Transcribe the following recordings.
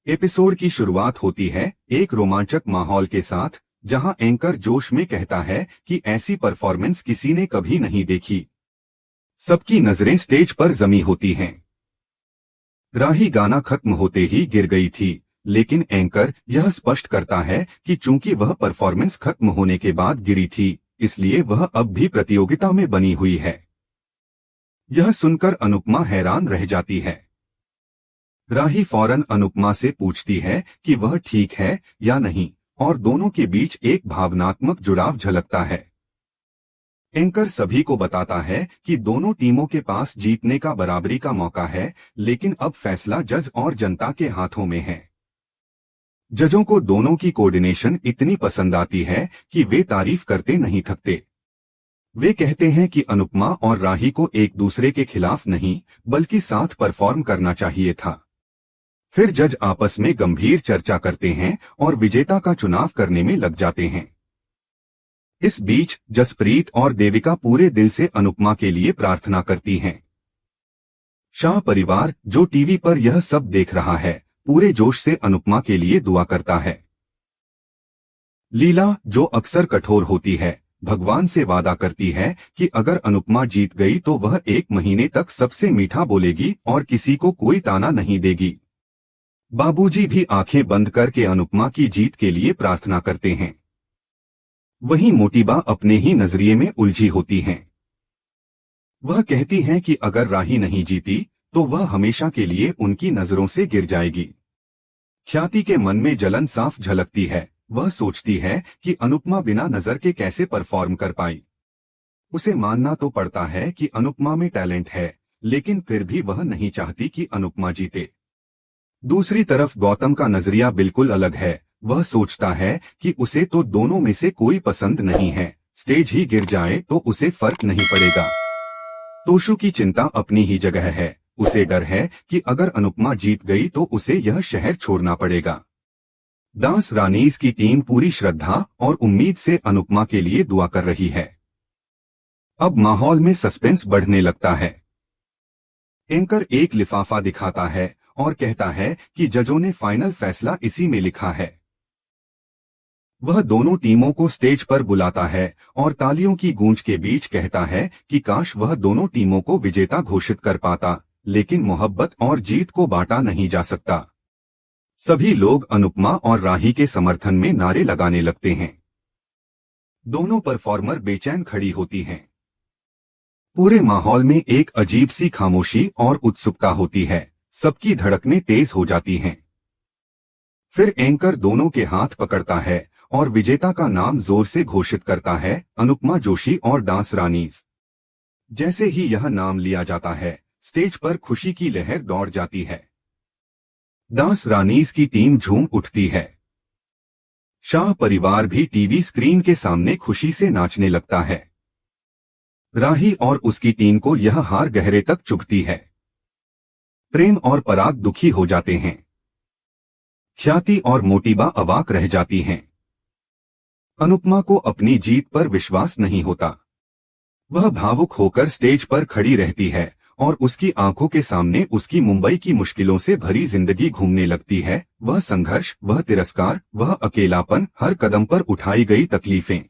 Episode की शुरुआत होती है एक रोमांचक माहौल के साथ, जहां एंकर जोश में कहता है कि ऐसी परफॉर्मेंस किसी ने कभी नहीं देखी। सबकी नजरें स्टेज पर जमी होती हैं। राही गाना खत्म होते ही गिर गई थी, लेकिन एंकर यह स्पष्ट करता है कि चूंकि वह परफॉर्मेंस खत्म होने के बाद गिरी थी, इसलिए वह अब भी प्रतियोगिता में बनी हुई है। यह सुनकर अनुपमा हैरान रह जाती है। राही फौरन अनुपमा से पूछती है कि वह ठीक है या नहीं, और दोनों के बीच एक भावनात्मक जुड़ाव झलकता है। एंकर सभी को बताता है कि दोनों टीमों के पास जीतने का बराबरी का मौका है, लेकिन अब फैसला जज और जनता के हाथों में है। जजों को दोनों की कोऑर्डिनेशन इतनी पसंद आती है कि वे तारीफ करते नहीं थकते। वे कहते हैं कि अनुपमा और राही को एक दूसरे के खिलाफ नहीं, बल्कि साथ परफॉर्म करना चाहिए था। फिर जज आपस में गंभीर चर्चा करते हैं और विजेता का चुनाव करने में लग जाते हैं। इस बीच जसप्रीत और देविका पूरे दिल से अनुपमा के लिए प्रार्थना करती हैं। शाह परिवार, जो टीवी पर यह सब देख रहा है, पूरे जोश से अनुपमा के लिए दुआ करता है। लीला, जो अक्सर कठोर होती है, भगवान से वादा करती है कि अगर अनुपमा जीत गई तो वह 1 महीने तक सबसे मीठा बोलेगी और किसी को कोई ताना नहीं देगी। बाबूजी भी आंखें बंद करके अनुपमा की जीत के लिए प्रार्थना करते हैं। वहीं मोटीबा अपने ही नजरिए में उलझी होती हैं। वह कहती हैं कि अगर राही नहीं जीती तो वह हमेशा के लिए उनकी नजरों से गिर जाएगी। ख्याति के मन में जलन साफ झलकती है। वह सोचती है कि अनुपमा बिना नजर के कैसे परफॉर्म कर पाई। उसे मानना तो पड़ता है कि अनुपमा में टैलेंट है, लेकिन फिर भी वह नहीं चाहती कि अनुपमा जीते। दूसरी तरफ गौतम का नजरिया बिल्कुल अलग है। वह सोचता है कि उसे तो दोनों में से कोई पसंद नहीं है, स्टेज ही गिर जाए तो उसे फर्क नहीं पड़ेगा। तोशु की चिंता अपनी ही जगह है। उसे डर है कि अगर अनुपमा जीत गई तो उसे यह शहर छोड़ना पड़ेगा। डांस रानीज की टीम पूरी श्रद्धा और उम्मीद से अनुपमा के लिए दुआ कर रही है। अब माहौल में सस्पेंस बढ़ने लगता है। एंकर एक लिफाफा दिखाता है और कहता है कि जजों ने फाइनल फैसला इसी में लिखा है। वह दोनों टीमों को स्टेज पर बुलाता है और तालियों की गूंज के बीच कहता है कि काश वह दोनों टीमों को विजेता घोषित कर पाता, लेकिन मोहब्बत और जीत को बांटा नहीं जा सकता। सभी लोग अनुपमा और राही के समर्थन में नारे लगाने लगते हैं। दोनों परफॉर्मर बेचैन खड़ी होती हैं। पूरे माहौल में एक अजीब सी खामोशी और उत्सुकता होती है। सबकी धड़कनें तेज हो जाती हैं। फिर एंकर दोनों के हाथ पकड़ता है और विजेता का नाम जोर से घोषित करता है, अनुपमा जोशी और डांस रानीज। जैसे ही यह नाम लिया जाता है, स्टेज पर खुशी की लहर दौड़ जाती है। डांस रानीज की टीम झूम उठती है। शाह परिवार भी टीवी स्क्रीन के सामने खुशी से नाचने लगता है। राही और उसकी टीम को यह हार गहरे तक चुभती है। प्रेम और पराग दुखी हो जाते हैं। ख्याति और मोटीबा अवाक रह जाती हैं। अनुपमा को अपनी जीत पर विश्वास नहीं होता। वह भावुक होकर स्टेज पर खड़ी रहती है और उसकी आंखों के सामने उसकी मुंबई की मुश्किलों से भरी जिंदगी घूमने लगती है। वह संघर्ष, वह तिरस्कार, वह अकेलापन, हर कदम पर उठाई गई तकलीफें।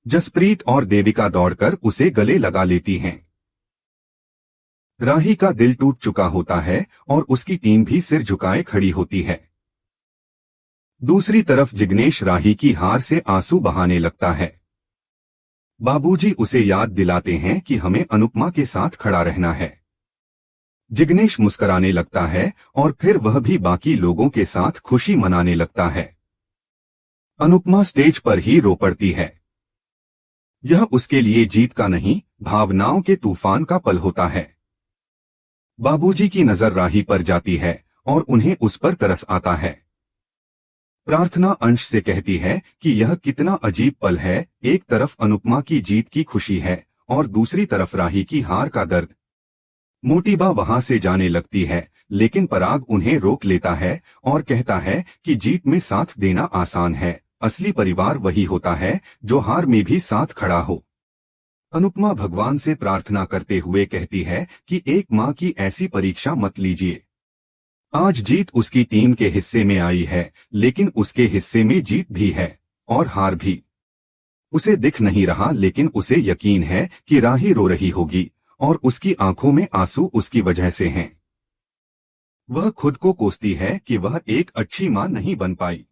जसप्रीत और देविका दौड़कर उसे गले लगा लेती हैं। राही का दिल टूट चुका होता है और उसकी टीम भी सिर झुकाए खड़ी होती है। दूसरी तरफ जिग्नेश राही की हार से आंसू बहाने लगता है। बाबूजी उसे याद दिलाते हैं कि हमें अनुपमा के साथ खड़ा रहना है। जिग्नेश मुस्कुराने लगता है और फिर वह भी बाकी लोगों के साथ खुशी मनाने लगता है। अनुपमा स्टेज पर ही रो पड़ती है। यह उसके लिए जीत का नहीं, भावनाओं के तूफान का पल होता है। बाबूजी की नजर राही पर जाती है और उन्हें उस पर तरस आता है। प्रार्थना अंश से कहती है कि यह कितना अजीब पल है। एक तरफ अनुपमा की जीत की खुशी है और दूसरी तरफ राही की हार का दर्द। मोटीबा वहां से जाने लगती है, लेकिन पराग उन्हें रोक लेता है और कहता है कि जीत में साथ देना आसान है, असली परिवार वही होता है जो हार में भी साथ खड़ा हो। अनुपमा भगवान से प्रार्थना करते हुए कहती है कि एक माँ की ऐसी परीक्षा मत लीजिए। आज जीत उसकी टीम के हिस्से में आई है, लेकिन उसके हिस्से में जीत भी है और हार भी। उसे दिख नहीं रहा, लेकिन उसे यकीन है कि राही रो रही होगी और उसकी आंखों में आंसू उसकी वजह से हैं। वह खुद को कोसती है कि वह एक अच्छी मां नहीं बन पाई।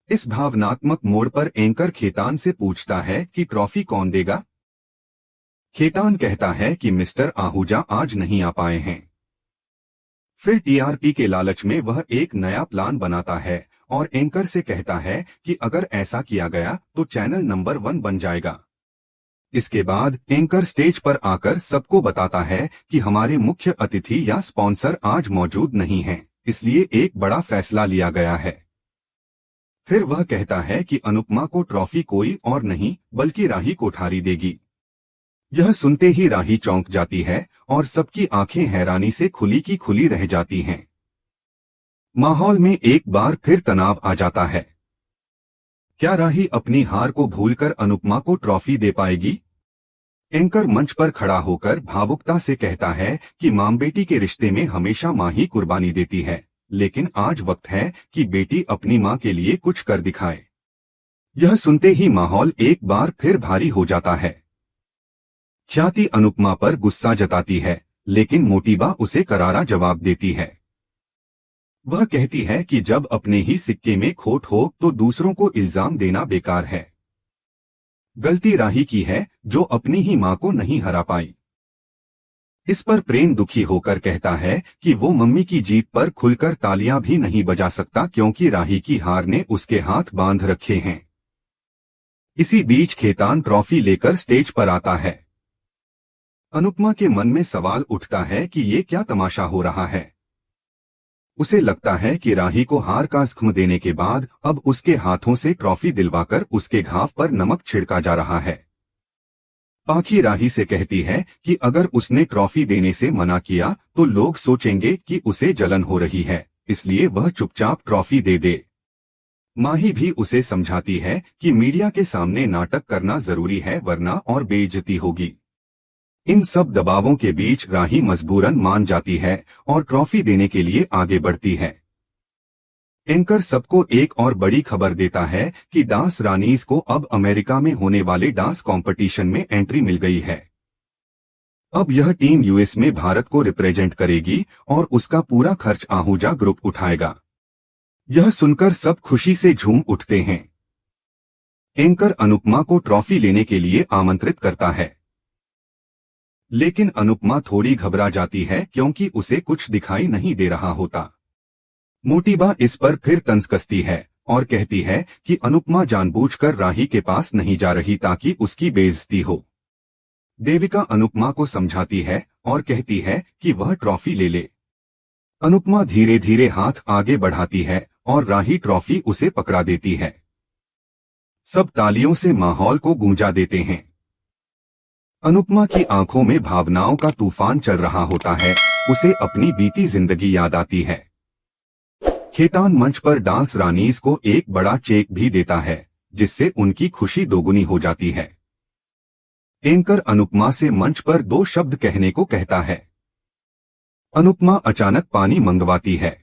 इस भावनात्मक मोड़ पर एंकर खेतान से पूछता है कि ट्रॉफी कौन देगा। खेतान कहता है कि मिस्टर आहूजा आज नहीं आ पाए हैं। फिर टीआरपी के लालच में वह एक नया प्लान बनाता है और एंकर से कहता है कि अगर ऐसा किया गया तो चैनल नंबर 1 बन जाएगा। इसके बाद एंकर स्टेज पर आकर सबको बताता है कि हमारे मुख्य अतिथि या स्पॉन्सर आज मौजूद नहीं हैं, इसलिए एक बड़ा फैसला लिया गया है। फिर वह कहता है कि अनुपमा को ट्रॉफी कोई और नहीं बल्कि राही कोठारी देगी। यह सुनते ही राही चौंक जाती है और सबकी आंखें हैरानी से खुली की खुली रह जाती हैं। माहौल में एक बार फिर तनाव आ जाता है। क्या राही अपनी हार को भूलकर अनुपमा को ट्रॉफी दे पाएगी? एंकर मंच पर खड़ा होकर भावुकता से कहता है कि मां बेटी के रिश्ते में हमेशा मां ही कुर्बानी देती है, लेकिन आज वक्त है कि बेटी अपनी मां के लिए कुछ कर दिखाए। यह सुनते ही माहौल एक बार फिर भारी हो जाता है। ख्याति अनुपमा पर गुस्सा जताती है, लेकिन मोटिबा उसे करारा जवाब देती है। वह कहती है कि जब अपने ही सिक्के में खोट हो तो दूसरों को इल्जाम देना बेकार है। गलती राही की है जो अपनी ही मां को नहीं हरा पाई। इस पर प्रेम दुखी होकर कहता है कि वो मम्मी की जीत पर खुलकर तालियां भी नहीं बजा सकता, क्योंकि राही की हार ने उसके हाथ बांध रखे हैं। इसी बीच खेतान ट्रॉफी लेकर स्टेज पर आता है। अनुपमा के मन में सवाल उठता है कि ये क्या तमाशा हो रहा है। उसे लगता है कि राही को हार का जख्म देने के बाद अब उसके हाथों से ट्रॉफी दिलवाकर उसके घाव पर नमक छिड़का जा रहा है। पाखी राही से कहती है कि अगर उसने ट्रॉफी देने से मना किया तो लोग सोचेंगे कि उसे जलन हो रही है, इसलिए वह चुपचाप ट्रॉफी दे दे। माही भी उसे समझाती है कि मीडिया के सामने नाटक करना जरूरी है, वरना और बेइज्जती होगी। इन सब दबावों के बीच राही मजबूरन मान जाती है और ट्रॉफी देने के लिए आगे बढ़ती है। एंकर सबको एक और बड़ी खबर देता है कि डांस रानीज को अब अमेरिका में होने वाले डांस कंपटीशन में एंट्री मिल गई है। अब यह टीम यूएस में भारत को रिप्रेजेंट करेगी और उसका पूरा खर्च आहूजा ग्रुप उठाएगा। यह सुनकर सब खुशी से झूम उठते हैं। एंकर अनुपमा को ट्रॉफी लेने के लिए आमंत्रित करता है, लेकिन अनुपमा थोड़ी घबरा जाती है क्योंकि उसे कुछ दिखाई नहीं दे रहा होता। मोटिबा इस पर फिर तंज कसती है और कहती है कि अनुपमा जानबूझकर राही के पास नहीं जा रही ताकि उसकी बेइज्जती हो। देविका अनुपमा को समझाती है और कहती है कि वह ट्रॉफी ले ले। अनुपमा धीरे धीरे हाथ आगे बढ़ाती है और राही ट्रॉफी उसे पकड़ा देती है। सब तालियों से माहौल को गूंजा देते हैं। अनुपमा की आंखों में भावनाओं का तूफान चल रहा होता है। उसे अपनी बीती जिंदगी याद आती है। खेतान मंच पर डांस रानीज को एक बड़ा चेक भी देता है, जिससे उनकी खुशी दोगुनी हो जाती है। एंकर अनुपमा से मंच पर 2 शब्द कहने को कहता है। अनुपमा अचानक पानी मंगवाती है।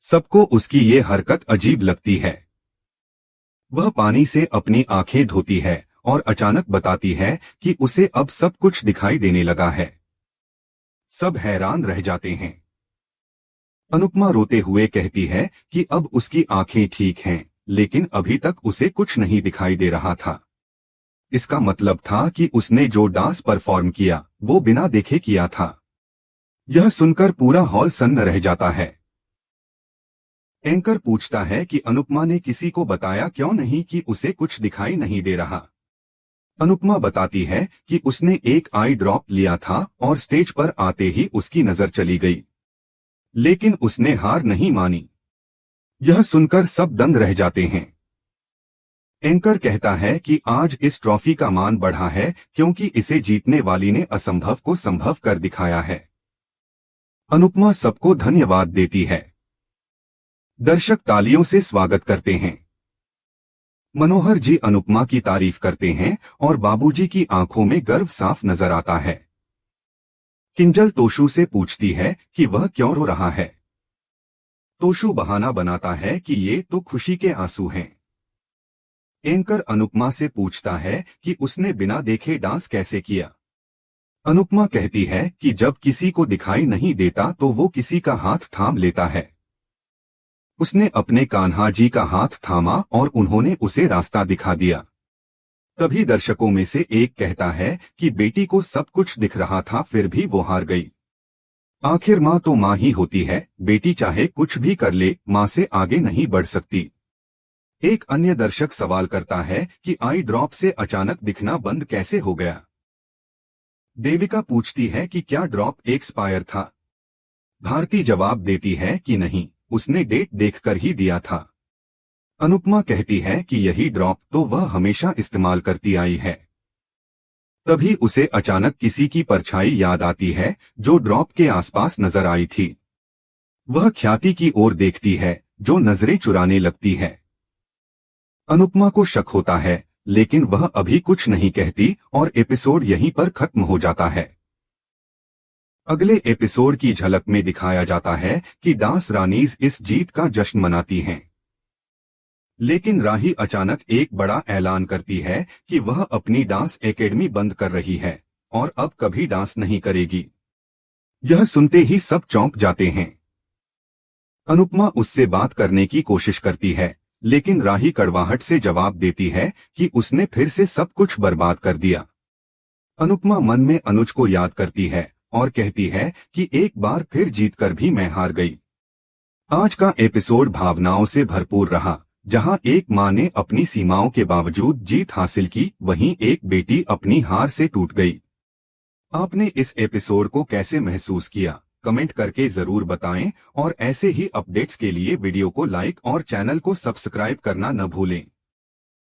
सबको उसकी ये हरकत अजीब लगती है। वह पानी से अपनी आंखें धोती है और अचानक बताती है कि उसे अब सब कुछ दिखाई देने लगा है। सब हैरान रह जाते हैं। अनुपमा रोते हुए कहती है कि अब उसकी आंखें ठीक हैं, लेकिन अभी तक उसे कुछ नहीं दिखाई दे रहा था। इसका मतलब था कि उसने जो डांस परफॉर्म किया वो बिना देखे किया था। यह सुनकर पूरा हॉल सन्न रह जाता है। एंकर पूछता है कि अनुपमा ने किसी को बताया क्यों नहीं कि उसे कुछ दिखाई नहीं दे रहा। अनुपमा बताती है कि उसने एक आई ड्रॉप लिया था और स्टेज पर आते ही उसकी नजर चली गई, लेकिन उसने हार नहीं मानी। यह सुनकर सब दंग रह जाते हैं। एंकर कहता है कि आज इस ट्रॉफी का मान बढ़ा है क्योंकि इसे जीतने वाली ने असंभव को संभव कर दिखाया है। अनुपमा सबको धन्यवाद देती है। दर्शक तालियों से स्वागत करते हैं। मनोहर जी अनुपमा की तारीफ करते हैं और बाबूजी की आंखों में गर्व साफ नजर आता है। किंजल तोशु से पूछती है कि वह क्यों रो रहा है। तोशु बहाना बनाता है कि ये तो खुशी के आंसू हैं। एंकर अनुपमा से पूछता है कि उसने बिना देखे डांस कैसे किया। अनुपमा कहती है कि जब किसी को दिखाई नहीं देता तो वो किसी का हाथ थाम लेता है। उसने अपने कान्हा जी का हाथ थामा और उन्होंने उसे रास्ता दिखा दिया। तभी दर्शकों में से एक कहता है कि बेटी को सब कुछ दिख रहा था फिर भी वो हार गई। आखिर माँ तो माँ ही होती है, बेटी चाहे कुछ भी कर ले माँ से आगे नहीं बढ़ सकती। एक अन्य दर्शक सवाल करता है कि आई ड्रॉप से अचानक दिखना बंद कैसे हो गया। देविका पूछती है कि क्या ड्रॉप एक्सपायर था। भारती जवाब देती है कि नहीं, उसने डेट देखकर ही दिया था। अनुपमा कहती है कि यही ड्रॉप तो वह हमेशा इस्तेमाल करती आई है। तभी उसे अचानक किसी की परछाई याद आती है जो ड्रॉप के आसपास नजर आई थी। वह ख्याति की ओर देखती है जो नजरें चुराने लगती है। अनुपमा को शक होता है लेकिन वह अभी कुछ नहीं कहती और एपिसोड यहीं पर खत्म हो जाता है। अगले एपिसोड की झलक में दिखाया जाता है कि डांस रानीज इस जीत का जश्न मनाती हैं। लेकिन राही अचानक एक बड़ा ऐलान करती है कि वह अपनी डांस एकेडमी बंद कर रही है और अब कभी डांस नहीं करेगी। यह सुनते ही सब चौंक जाते हैं। अनुपमा उससे बात करने की कोशिश करती है लेकिन राही कड़वाहट से जवाब देती है कि उसने फिर से सब कुछ बर्बाद कर दिया। अनुपमा मन में अनुज को याद करती है और कहती है कि एक बार फिर जीतकर भी मैं हार गई। आज का एपिसोड भावनाओं से भरपूर रहा, जहां एक मां ने अपनी सीमाओं के बावजूद जीत हासिल की, वहीं एक बेटी अपनी हार से टूट गई। आपने इस एपिसोड को कैसे महसूस किया, कमेंट करके जरूर बताएं और ऐसे ही अपडेट्स के लिए वीडियो को लाइक और चैनल को सब्सक्राइब करना न भूलें।